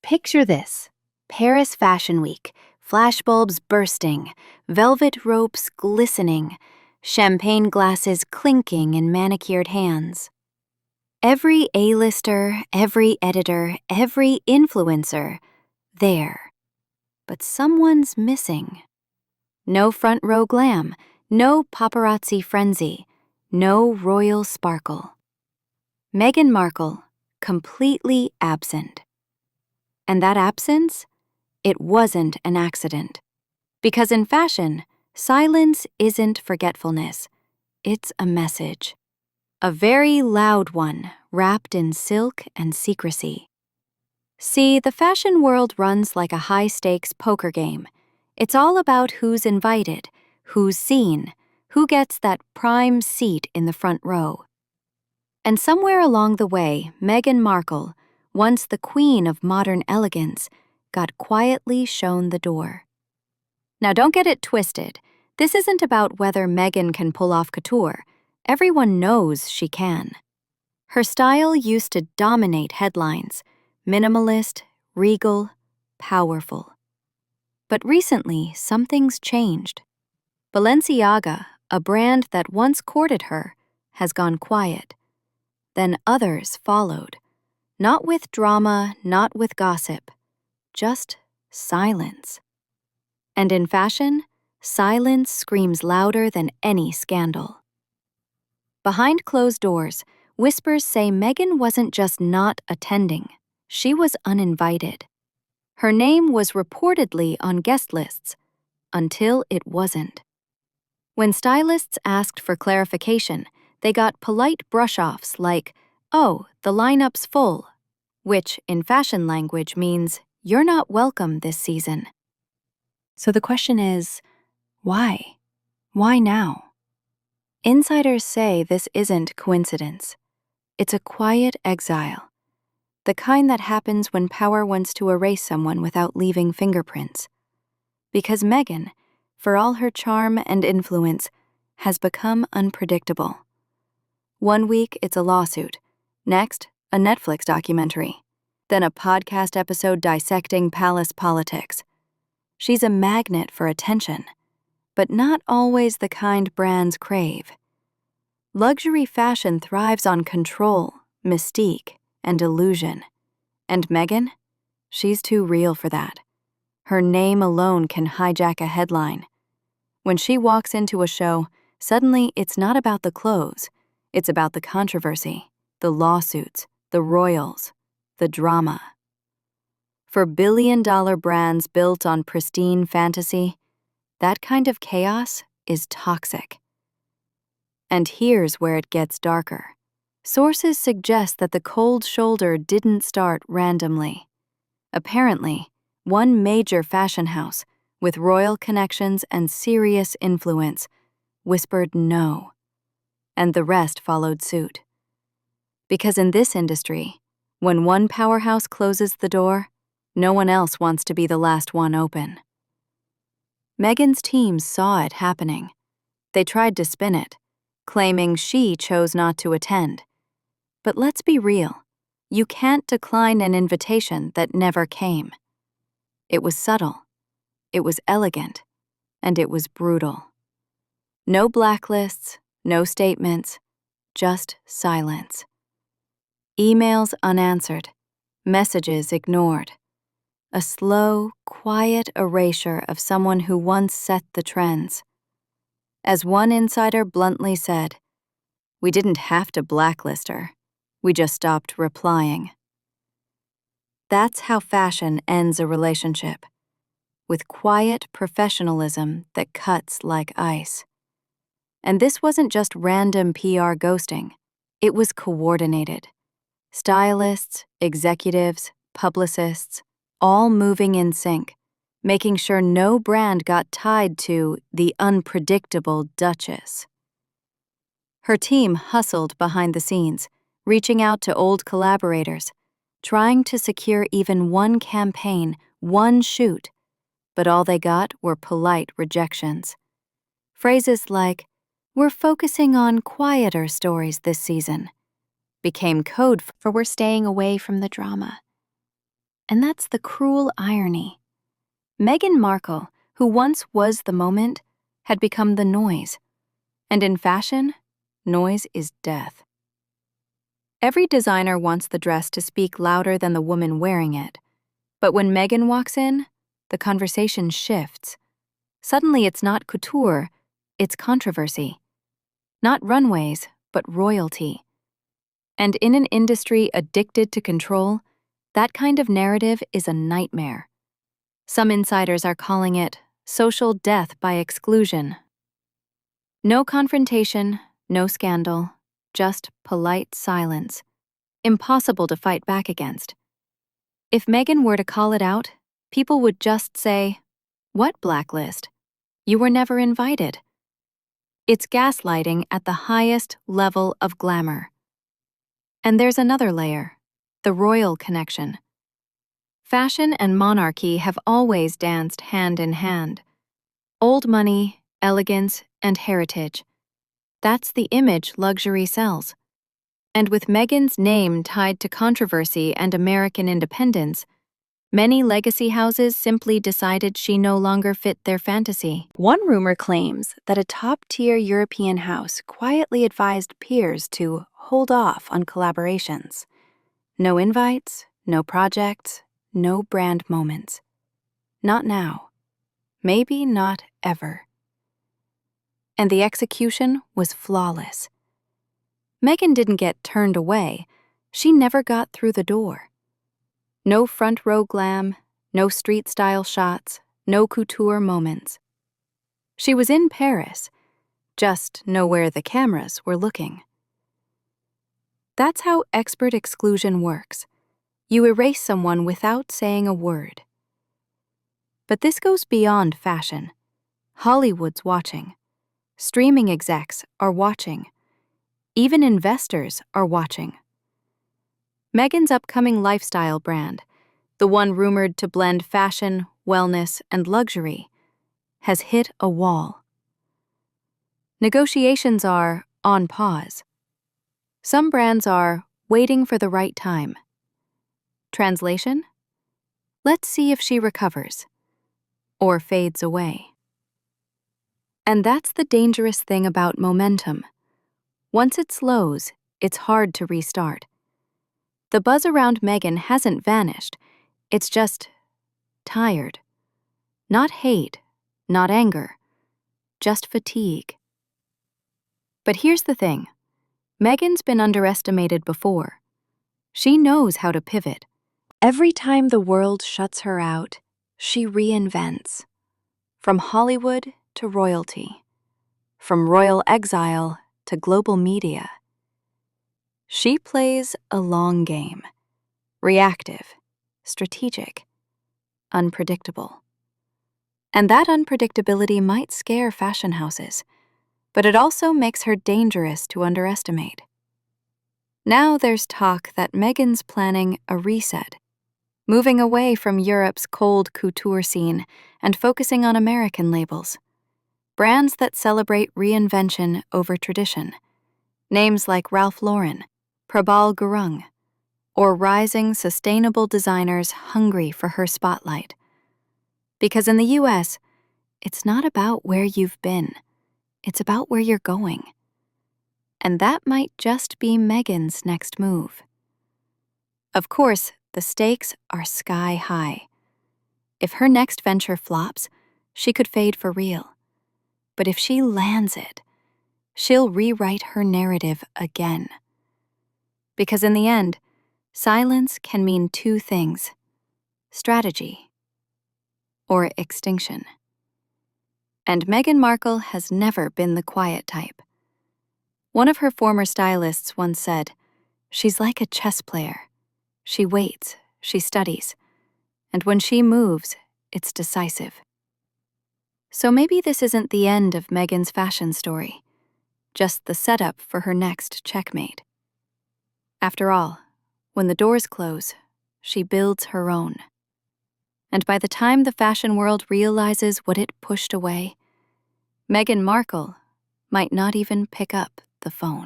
Picture this: Paris Fashion Week, flashbulbs bursting, velvet ropes glistening, champagne glasses clinking in manicured hands. Every A-lister, every editor, every influencer, there. But someone's missing. No front row glam, no paparazzi frenzy, no royal sparkle. Meghan Markle, completely absent. And that absence? It wasn't an accident. Because in fashion, silence isn't forgetfulness. It's a message. A very loud one, wrapped in silk and secrecy. See, the fashion world runs like a high-stakes poker game. It's all about who's invited, who's seen, who gets that prime seat in the front row. And somewhere along the way, Meghan Markle, once the queen of modern elegance, got quietly shown the door. Now don't get it twisted. This isn't about whether Meghan can pull off couture. Everyone knows she can. Her style used to dominate headlines, minimalist, regal, powerful. But recently, something's changed. Balenciaga, a brand that once courted her, has gone quiet. Then others followed. Not with drama, not with gossip, just silence. And in fashion, silence screams louder than any scandal. Behind closed doors, whispers say Meghan wasn't just not attending, she was uninvited. Her name was reportedly on guest lists, until it wasn't. When stylists asked for clarification, they got polite brush-offs like, "Oh, the lineup's full," which in fashion language means, "You're not welcome this season." So the question is, why? Why now? Insiders say this isn't coincidence. It's a quiet exile, the kind that happens when power wants to erase someone without leaving fingerprints. Because Meghan, for all her charm and influence, has become unpredictable. One week it's a lawsuit, next a Netflix documentary, then a podcast episode dissecting palace politics. She's a magnet for attention, but not always the kind brands crave. Luxury fashion thrives on control, mystique, and illusion. And Meghan? She's too real for that. Her name alone can hijack a headline. When she walks into a show, suddenly it's not about the clothes. It's about the controversy, the lawsuits, the royals, the drama. For billion-dollar brands built on pristine fantasy, that kind of chaos is toxic. And here's where it gets darker. Sources suggest that the cold shoulder didn't start randomly. Apparently, one major fashion house, with royal connections and serious influence, whispered no. And the rest followed suit. Because in this industry, when one powerhouse closes the door, no one else wants to be the last one open. Meghan's team saw it happening. They tried to spin it, claiming she chose not to attend. But let's be real, you can't decline an invitation that never came. It was subtle, it was elegant, and it was brutal. No blacklists, no statements, just silence. Emails unanswered, messages ignored. A slow, quiet erasure of someone who once set the trends. As one insider bluntly said, "We didn't have to blacklist her. We just stopped replying." That's how fashion ends a relationship, with quiet professionalism that cuts like ice. And this wasn't just random PR ghosting. It was coordinated. Stylists, executives, publicists, all moving in sync, making sure no brand got tied to the unpredictable Duchess. Her team hustled behind the scenes, reaching out to old collaborators, trying to secure even one campaign, one shoot, but all they got were polite rejections. Phrases like, "We're focusing on quieter stories this season," became code for "we're staying away from the drama." And that's the cruel irony. Meghan Markle, who once was the moment, had become the noise. And in fashion, noise is death. Every designer wants the dress to speak louder than the woman wearing it. But when Meghan walks in, the conversation shifts. Suddenly it's not couture, it's controversy. Not runways, but royalty. And in an industry addicted to control, that kind of narrative is a nightmare. Some insiders are calling it social death by exclusion. No confrontation, no scandal, just polite silence. Impossible to fight back against. If Meghan were to call it out, people would just say, "What blacklist? You were never invited." It's gaslighting at the highest level of glamour. And there's another layer, the royal connection. Fashion and monarchy have always danced hand in hand. Old money, elegance, and heritage. That's the image luxury sells. And with Meghan's name tied to controversy and American independence, many legacy houses simply decided she no longer fit their fantasy. One rumor claims that a top-tier European house quietly advised peers to hold off on collaborations. No invites, no projects, no brand moments. Not now. Maybe not ever. And the execution was flawless. Meghan didn't get turned away. She never got through the door. No front row glam, no street-style shots, no couture moments. She was in Paris, just nowhere the cameras were looking. That's how expert exclusion works. You erase someone without saying a word. But this goes beyond fashion. Hollywood's watching. Streaming execs are watching. Even investors are watching. Meghan's upcoming lifestyle brand, the one rumored to blend fashion, wellness, and luxury, has hit a wall. Negotiations are on pause. Some brands are waiting for the right time. Translation? Let's see if she recovers or fades away. And that's the dangerous thing about momentum. Once it slows, it's hard to restart. The buzz around Meghan hasn't vanished. It's just tired. Not hate, not anger, just fatigue. But here's the thing. Meghan's been underestimated before. She knows how to pivot. Every time the world shuts her out, she reinvents. From Hollywood to royalty. From royal exile to global media. She plays a long game. Reactive, strategic, unpredictable. And that unpredictability might scare fashion houses, but it also makes her dangerous to underestimate. Now there's talk that Meghan's planning a reset, moving away from Europe's cold couture scene and focusing on American labels. Brands that celebrate reinvention over tradition. Names like Ralph Lauren, Prabal Gurung, or rising sustainable designers hungry for her spotlight. Because in the US, it's not about where you've been, it's about where you're going. And that might just be Meghan's next move. Of course, the stakes are sky high. If her next venture flops, she could fade for real. But if she lands it, she'll rewrite her narrative again. Because in the end, silence can mean two things: strategy or extinction. And Meghan Markle has never been the quiet type. One of her former stylists once said, "She's like a chess player. She waits, she studies, and when she moves, it's decisive." So maybe this isn't the end of Meghan's fashion story, just the setup for her next checkmate. After all, when the doors close, she builds her own. And by the time the fashion world realizes what it pushed away, Meghan Markle might not even pick up the phone.